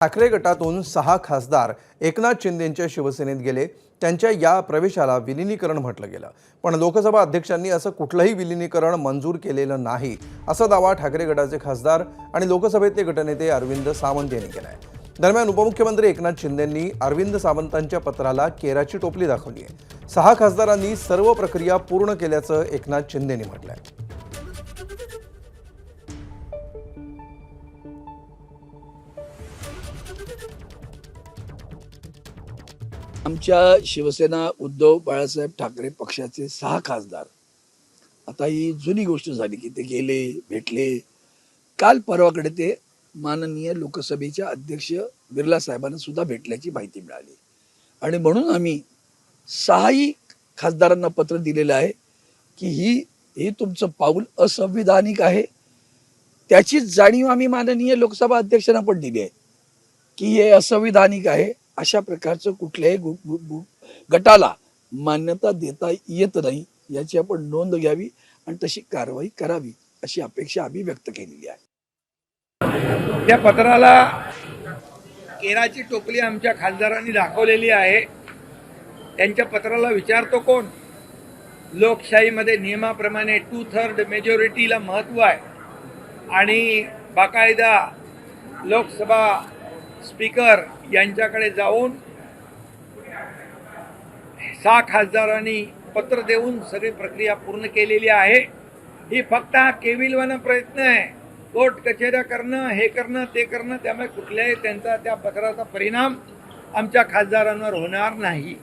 ठाकरे गटातून 6 खासदार एकनाथ शिंदेंच्या शिवसेनेत गेले। त्यांच्या या प्रवेशाला विलीनीकरण म्हटलं गेलं, पण लोकसभा अध्यक्षांनी असं कुठलंही विलीनीकरण मंजूर केलेलं नाही, असा दावा ठाकरे गटाचे खासदार आणि लोकसभेतले गटनेते अरविंद सावंत यांनी केलाय। दरम्यान उपमुख्यमंत्री एकनाथ शिंदेंनी अरविंद सावंतांच्या पत्राला केराची टोपली दाखवली आहे। 6 खासदारांनी सर्व प्रक्रिया पूर्ण केल्याचं एकनाथ शिंदेंनी म्हटलंय। आमच्या शिवसेना उद्धव बाळासाहेब ठाकरे पक्षाचे 6 खासदार, आता ही जुनी गोष्ट झाली की ते गेले, भेटले। काल परवाकडे ते माननीय लोकसभेच्या अध्यक्ष बिर्ला साहेबांना सुद्धा भेटल्याची माहिती मिळाली आणि म्हणून आम्ही 6ही खासदारांना पत्र दिलेलं आहे की हे तुमचं पाऊल असंविधानिक आहे। त्याची जाणीव आम्ही माननीय लोकसभा अध्यक्षांना पण दिली आहे की हे असंविधानिक आहे। अशा प्रकारचं कुठल्याही गटाला मान्यता देता येत नाही, याची आपण नोंद घ्यावी आणि तशी कारवाई करावी अशी अपेक्षा आम्ही व्यक्त केलेली आहे। त्या पत्राला केराची टोपली आमच्या खासदारांनी दाखवलेली आहे। त्यांच्या पत्राला विचारतो कोण? लोकशाहीमध्ये नियमाप्रमाणे 2/3 मेजॉरिटीला महत्त्व आहे आणि बाकायदा लोकसभा स्पीकर यांच्याकडे जाऊन 6 खासदारांनी पत्र देऊन सगळी प्रक्रिया पूर्ण केलेली आहे। ही फक्त केविलवाना प्रयत्न आहे, कोर्ट कचेऱ्या करणं, हे करणं ते करणं। त्यामुळे कुठल्याही त्यांचा त्या पत्राचा परिणाम आमच्या खासदारांवर होणार नाही।